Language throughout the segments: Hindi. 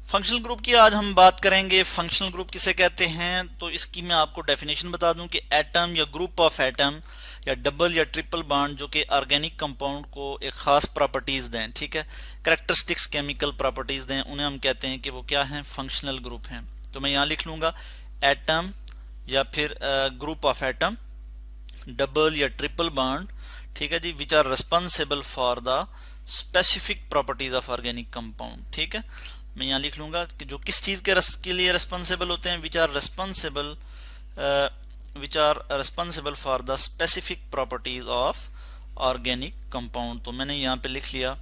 फंक्शनल ग्रुप की आज हम बात करेंगे। फंक्शनल ग्रुप किसे कहते हैं, तो इसकी मैं आपको डेफिनेशन बता दूं कि एटम या ग्रुप ऑफ एटम या डबल या ट्रिपल बॉन्ड जो कि ऑर्गेनिक कंपाउंड को एक खास प्रॉपर्टीज दें, ठीक है, कैरेक्टरिस्टिक्स केमिकल प्रॉपर्टीज दें, उन्हें हम कहते हैं कि वो क्या हैं, फंक्शनल ग्रुप हैं। तो मैं यहाँ लिख लूंगा एटम या फिर ग्रुप ऑफ एटम, डबल या ट्रिपल बॉन्ड, ठीक है जी, which are responsible for the specific properties of organic compound. ठीक है, मैं यहाँ लिख लूंगा कि जो किस चीज के लिए रिस्पॉन्सिबल होते हैं, which are responsible for the specific properties of organic compound. तो मैंने यहाँ पे लिख लिया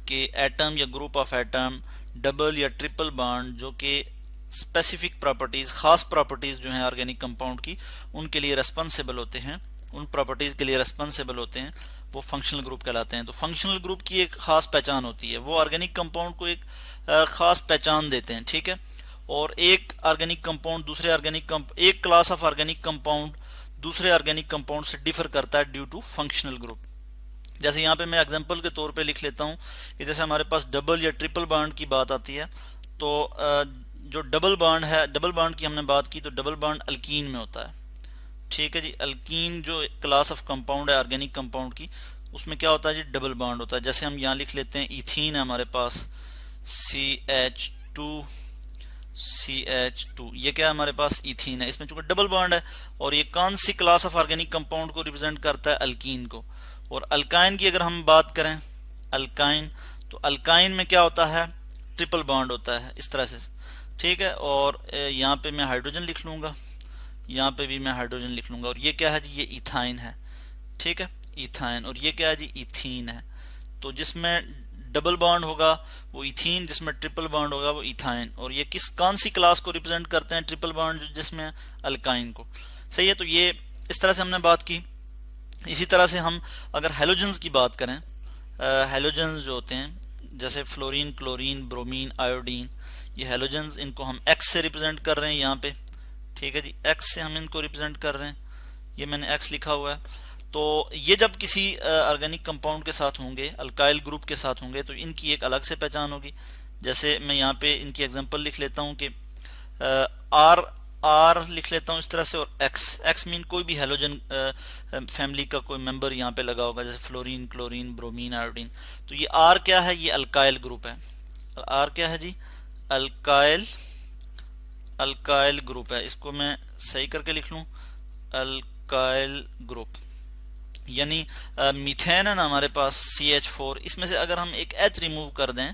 कि एटम या ग्रुप ऑफ एटम, डबल या ट्रिपल बॉन्ड जो कि स्पेसिफिक प्रॉपर्टीज, खास प्रॉपर्टीज जो हैं ऑर्गेनिक कंपाउंड की, उनके लिए रिस्पॉन्सिबल होते हैं, उन प्रॉपर्टीज के लिए रिस्पॉन्सिबल होते हैं, वो फंक्शनल ग्रुप कहलाते हैं। तो फंक्शनल ग्रुप की एक खास पहचान होती है, वो ऑर्गेनिक कंपाउंड को एक खास पहचान देते हैं। ठीक है, और एक ऑर्गेनिक कंपाउंड दूसरे एक क्लास ऑफ ऑर्गेनिक कंपाउंड दूसरे ऑर्गेनिक कंपाउंड से डिफर करता है ड्यू टू फंक्शनल ग्रुप। जैसे यहाँ पे मैं एग्जांपल के तौर पे लिख लेता हूँ कि जैसे हमारे पास डबल या ट्रिपल बॉन्ड की बात आती है, तो जो डबल बॉन्ड है, डबल बॉन्ड की हमने बात की, तो डबल बॉन्ड अल्कीन में होता है। ठीक है जी, अल्कीन जो क्लास ऑफ कंपाउंड है ऑर्गेनिक कंपाउंड की, उसमें क्या होता है जी, डबल बॉन्ड होता है। जैसे हम यहाँ लिख लेते हैं इथीन है हमारे पास, CH2 CH2, ये क्या है हमारे पास, इथीन है, इसमें चूंकि डबल बॉन्ड है, और ये कौन सी क्लास ऑफ ऑर्गेनिक कंपाउंड को रिप्रेजेंट करता है, अल्कीन को। और अल्काइन की अगर हम बात करें, अल्काइन, तो अल्काइन में क्या होता है, ट्रिपल बॉन्ड होता है, इस तरह से। ठीक है, और यहाँ पे मैं हाइड्रोजन लिख लूंगा, यहाँ पे भी मैं हाइड्रोजन लिख लूंगा, और ये क्या है जी, ये इथाइन है। ठीक है, इथाइन, और ये क्या है जी, इथीन है। तो जिसमें डबल बॉन्ड होगा वो इथीन, जिसमें ट्रिपल बॉन्ड होगा वो इथाइन, और ये कौन सी क्लास को रिप्रेजेंट करते हैं, ट्रिपल बॉन्ड जिसमें, अल्काइन को। सही है, तो ये इस तरह से हमने बात की। इसी तरह से हम अगर हेलोजन्स की बात करें, हेलोजन्स जो होते हैं जैसे फ्लोरीन, क्लोरीन, ब्रोमीन, आयोडीन, ये हेलोजन्स, इनको हम एक्स से रिप्रेजेंट कर रहे हैं यहाँ पे। ठीक है जी, एक्स से हम इनको रिप्रेजेंट कर रहे हैं, ये मैंने एक्स लिखा हुआ है। तो ये जब किसी ऑर्गेनिक कंपाउंड के साथ होंगे, अल्काइल ग्रुप के साथ होंगे, तो इनकी एक अलग से पहचान होगी। जैसे मैं यहाँ पे इनकी एग्जांपल लिख लेता हूँ कि आर लिख लेता हूँ इस तरह से, और एक्स मीन कोई भी हेलोजन फैमिली का कोई मेंबर यहाँ पे लगा होगा, जैसे फ्लोरीन, क्लोरीन, ब्रोमीन, आयोडीन। तो ये आर क्या है, ये अल्काइल ग्रुप है। आर क्या है जी, अल्काइल ग्रुप है। इसको मैं सही करके लिख लूँ, अल्काइल ग्रुप, यानी मीथेन है ना हमारे पास CH4, इसमें से अगर हम एक H रिमूव कर दें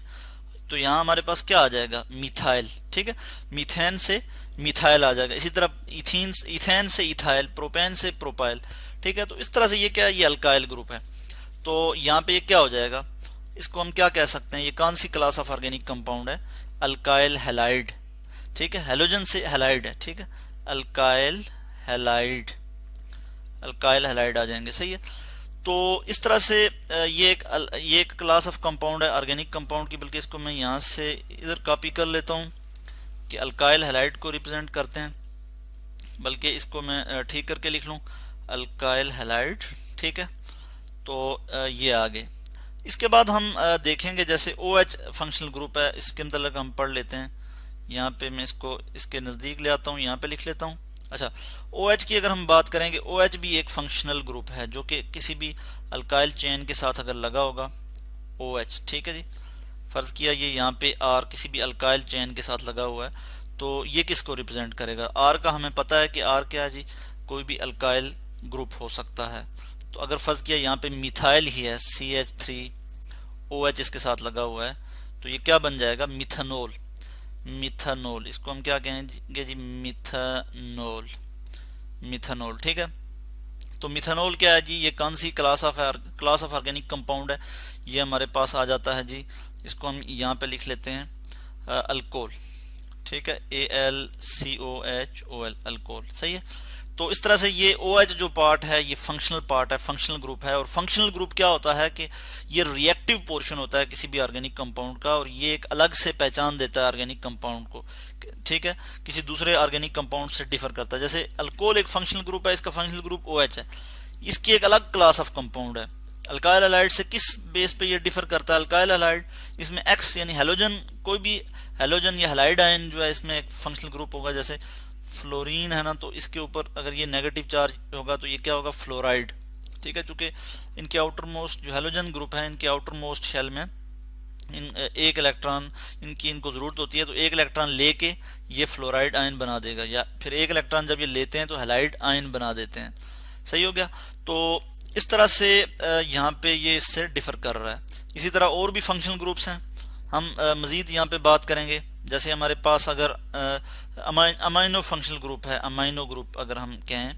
तो यहाँ हमारे पास क्या आ जाएगा, मिथाइल। ठीक है, मीथेन से मिथाइल आ जाएगा। इसी तरह इथेन से इथाइल, प्रोपेन से प्रोपाइल। ठीक है, तो इस तरह से ये क्या है, ये अल्काइल ग्रुप है। तो यहाँ पे ये क्या हो जाएगा, इसको हम क्या कह सकते हैं, ये कौन सी क्लास ऑफ ऑर्गेनिक कंपाउंड है, अल्काइल हैलाइड। ठीक है, हेलोजन से हैलाइड है। ठीक है, अल्काइल हैलाइड, अल्काइल हैलाइड आ जाएंगे। सही है, तो इस तरह से ये एक क्लास ऑफ कंपाउंड है ऑर्गेनिक कंपाउंड की, बल्कि इसको मैं यहाँ से इधर कॉपी कर लेता हूँ कि अल्काइल हैलाइड को रिप्रेजेंट करते हैं, बल्कि इसको मैं ठीक करके लिख लूँ, अल्काइल हैलाइड। ठीक है, तो ये आगे। इसके बाद हम देखेंगे जैसे OH फंक्शनल ग्रुप है, इसके मतलब हम पढ़ लेते हैं। यहाँ पे मैं इसको इसके नज़दीक ले आता हूँ, यहाँ पे लिख लेता हूँ। अच्छा, OH की अगर हम बात करेंगे, OH भी एक फंक्शनल ग्रुप है जो कि किसी भी अल्काइल चेन के साथ अगर लगा होगा, OH। ठीक है जी, फर्ज किया ये यहाँ पे R किसी भी अल्काइल चेन के साथ लगा हुआ है, तो ये किसको रिप्रेजेंट करेगा, R का हमें पता है कि R क्या है जी, कोई भी अल्काइल ग्रुप हो सकता है। तो अगर फर्ज किया यहाँ पे मिथाइल ही है, CH3OH इसके साथ लगा हुआ है, तो ये क्या बन जाएगा, मिथानोल। मिथानोल, इसको हम क्या कहेंगे जी, मिथानोल। ठीक है, तो मिथानोल क्या है जी, ये कौन सी क्लास ऑफ ऑर्गेनिक कंपाउंड है, ये हमारे पास आ जाता है जी। इसको हम यहाँ पे लिख लेते हैं अल्कोहल। ठीक है, ALCOHOL, अल्कोहल। सही है, तो इस तरह से ये OH जो पार्ट है ये फंक्शनल पार्ट है, फंक्शनल ग्रुप है। और फंक्शनल ग्रुप क्या होता है कि ये रिएक्टिव पोर्शन होता है किसी भी ऑर्गेनिक कंपाउंड का, और ये एक अलग से पहचान देता है ऑर्गेनिक कंपाउंड को। ठीक है, किसी दूसरे ऑर्गेनिक कंपाउंड से डिफर करता है। जैसे अल्कोहल एक फंक्शनल ग्रुप है, इसका फंक्शनल ग्रुप OH है, इसकी एक अलग क्लास ऑफ कंपाउंड है, अल्काइल हैलाइड से किस बेस पे ये डिफर करता है? अल्काइल हैलाइड इसमें एक्स यानी हेलोजन, कोई भी हेलोजन या हैलाइड आयन जो है इसमें एक फंक्शनल ग्रुप होगा। जैसे फ्लोरीन है ना, तो इसके ऊपर अगर ये नेगेटिव चार्ज होगा तो ये क्या होगा? फ्लोराइड। ठीक है, चूंकि इनके आउटर मोस्ट जो हेलोजन ग्रुप है इनके आउटर मोस्ट शेल में एक इलेक्ट्रॉन इनको जरूरत होती है, तो एक इलेक्ट्रॉन लेके ये फ्लोराइड आयन बना देगा, या फिर एक इलेक्ट्रॉन जब ये लेते हैं तो हैलाइड आयन बना देते हैं। सही हो गया। तो इस तरह से यहाँ पे ये इससे डिफर कर रहा है। इसी तरह और भी फंक्शनल ग्रुप्स हैं, हम मजीद यहाँ पे बात करेंगे। जैसे हमारे पास अगर अमाइनो फंक्शनल ग्रुप है, अमाइनो ग्रुप अगर हम कहें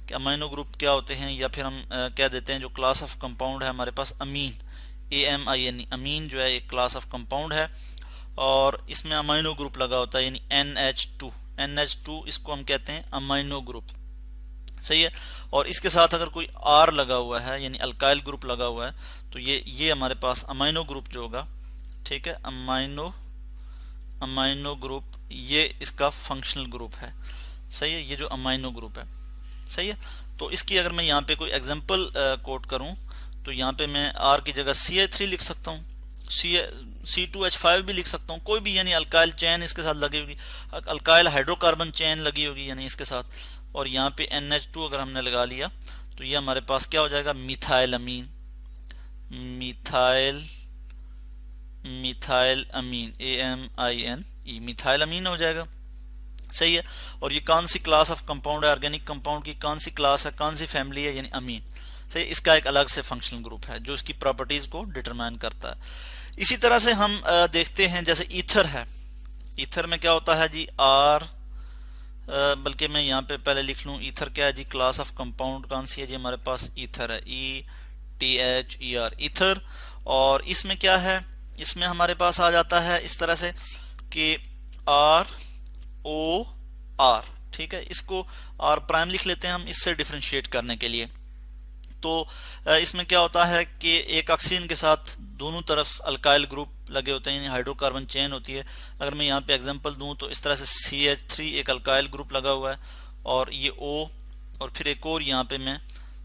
कि अमाइनो ग्रुप क्या होते हैं, या फिर हम कह देते हैं जो क्लास ऑफ कंपाउंड है हमारे पास अमीन, AMIN, अमीन जो है एक क्लास ऑफ कंपाउंड है और इसमें अमाइनो ग्रुप लगा होता है, यानी NH2 इसको हम कहते हैं अमाइनो ग्रुप। सही है। और इसके साथ अगर कोई R लगा हुआ है यानी अल्काइल ग्रुप लगा हुआ है तो ये हमारे पास अमाइनो ग्रुप जो होगा, ठीक है, अमाइनो ग्रुप ये इसका फंक्शनल ग्रुप है। सही है, ये जो अमाइनो ग्रुप है। सही है। तो इसकी अगर मैं यहाँ पे कोई एग्जांपल कोट करूं तो यहाँ पे मैं R की जगह CH3 लिख सकता हूँ, C2H5 भी लिख सकता हूँ, कोई भी यानी अल्काइल चेन इसके साथ लगी होगी, अल्काइल हाइड्रोकार्बन चेन लगी होगी यानी इसके साथ, और यहाँ पे NH2 अगर हमने लगा लिया तो ये हमारे पास क्या हो जाएगा? मिथाइल अमीन, मिथाइल अमीन AMINE, मिथाइल अमीन हो जाएगा। सही है। और ये कौन सी क्लास ऑफ कंपाउंड है? ऑर्गेनिक कंपाउंड की कौन सी क्लास है, कौन सी फैमिली है? यानी अमीन। सही, इसका एक अलग से फंक्शनल ग्रुप है जो इसकी प्रॉपर्टीज को डिटरमाइन करता है। इसी तरह से हम देखते हैं जैसे ईथर है, ईथर में क्या होता है जी? बल्कि मैं यहाँ पे पहले लिख लूँ, ईथर क्या है जी? क्लास ऑफ कंपाउंड कौन सी है जी? हमारे पास ईथर है, ETHER, ईथर। और इसमें क्या है? इसमें हमारे पास आ जाता है इस तरह से कि ROR, ठीक है, इसको R प्राइम लिख लेते हैं हम इससे डिफ्रेंशिएट करने के लिए। तो इसमें क्या होता है कि एक ऑक्सीजन के साथ दोनों तरफ अल्काइल ग्रुप लगे होते हैं यानी हाइड्रोकार्बन चेन होती है। अगर मैं यहाँ पे एग्जांपल दूं तो इस तरह से CH3 एक अल्काइल ग्रुप लगा हुआ है और ये O, और फिर एक और यहाँ पे मैं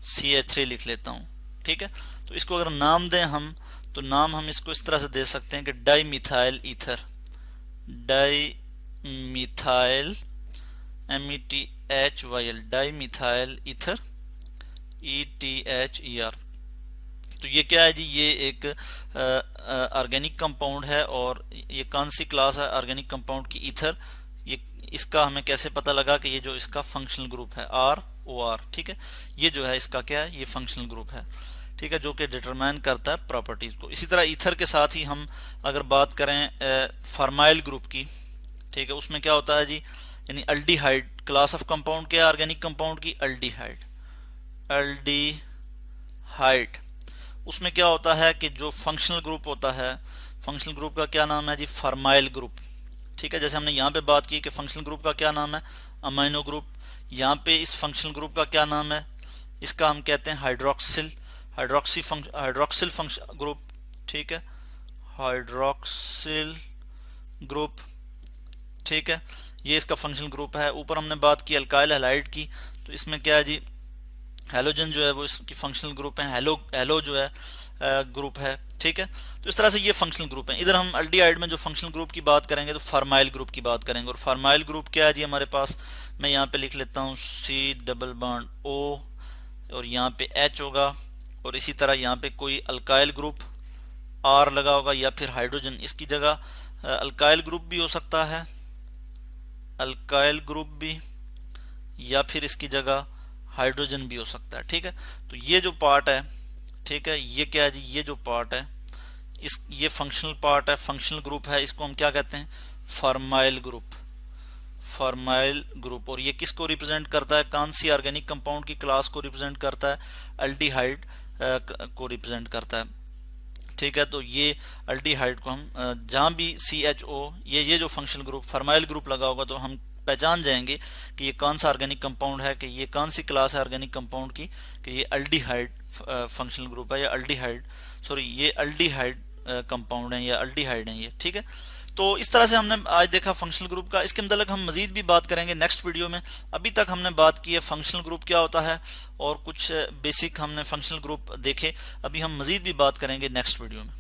CH3 लिख लेता हूँ। ठीक है, तो इसको अगर नाम दें हम तो नाम हम इसको इस तरह से दे सकते हैं कि di methyl ether, di methyl METHYL, di methyl ether ETHER। तो ये क्या है जी? ये एक ऑर्गेनिक कंपाउंड है और ये कौन सी क्लास है ऑर्गेनिक कंपाउंड की? ईथर। ये इसका हमें कैसे पता लगा कि ये जो इसका फंक्शनल ग्रुप है ROR, ठीक है, ये जो है इसका क्या है? ये फंक्शनल ग्रुप है, ठीक है, जो कि डिटरमाइन करता है प्रॉपर्टीज को। इसी तरह ईथर के साथ ही हम अगर बात करें फॉर्माइल ग्रुप की, ठीक है, उसमें क्या होता है जी? यानी अल्डिहाइड क्लास ऑफ कंपाउंड क्या है ऑर्गेनिक कंपाउंड की? Aldehyde, aldehyde. उसमें क्या होता है कि जो फंक्शनल ग्रुप होता है, फंक्शनल ग्रुप का क्या नाम है जी? Formyl group. ठीक है, जैसे हमने यहाँ पे बात की कि फंक्शनल ग्रुप का क्या नाम है? Amino group. यहाँ पे इस फंक्शनल ग्रुप का क्या नाम है? इसका हम कहते हैं हाइड्रोक्सिल फंक्शन ग्रुप। ठीक है, हाइड्रोक्सिल ग्रुप, ठीक है, ये इसका फंक्शनल ग्रुप है। ऊपर हमने बात की अल्काइल हैलाइड की, तो इसमें क्या है जी? हेलोजन जो है वो इसकी फंक्शनल ग्रुप है, हेलो जो है ग्रुप है। ठीक है, तो इस तरह से ये फंक्शनल ग्रुप है। इधर हम अल्डिहाइड में जो फंक्शनल ग्रुप की बात करेंगे तो फॉर्माइल ग्रुप की बात करेंगे। और फॉर्माइल ग्रुप क्या है जी? हमारे पास मैं यहाँ पे लिख लेता हूँ C+O और यहाँ पे H होगा, और इसी तरह यहाँ पे कोई अल्काइल ग्रुप R लगा होगा या फिर हाइड्रोजन, इसकी जगह अल्काइल ग्रुप भी हो सकता है, अल्काइल ग्रुप भी, या फिर इसकी जगह हाइड्रोजन भी हो सकता है। ठीक है, तो ये जो पार्ट है, ठीक है, ये क्या है जी? ये जो पार्ट है ये फंक्शनल पार्ट है, फंक्शनल ग्रुप है, इसको हम क्या कहते हैं? Formyl group, formyl group. और ये किसको रिप्रेजेंट करता है? कौन सी ऑर्गेनिक कंपाउंड की क्लास को रिप्रेजेंट करता है? अल्डिहाइड को रिप्रेजेंट करता है। ठीक है, तो ये अल्डिहाइड को हम जहां भी CHO ये जो फंक्शनल ग्रुप फॉर्माइल ग्रुप लगा होगा तो हम पहचान जाएंगे कि ये कौन सा ऑर्गेनिक कंपाउंड है, कि ये कौन सी क्लास है ऑर्गेनिक कंपाउंड की, कि ये अल्डिहाइड फंक्शनल ग्रुप है या अल्डिहाइड, सॉरी, ये अल्डिहाइड कंपाउंड है या अल्डिहाइड है ये। ठीक है, तो इस तरह से हमने आज देखा फंक्शनल ग्रुप का। इसके मतलब हम मजीद भी बात करेंगे नेक्स्ट वीडियो में। अभी तक हमने बात की है फंक्शनल ग्रुप क्या होता है और कुछ बेसिक हमने फंक्शनल ग्रुप देखे। अभी हम मजीद भी बात करेंगे नेक्स्ट वीडियो में।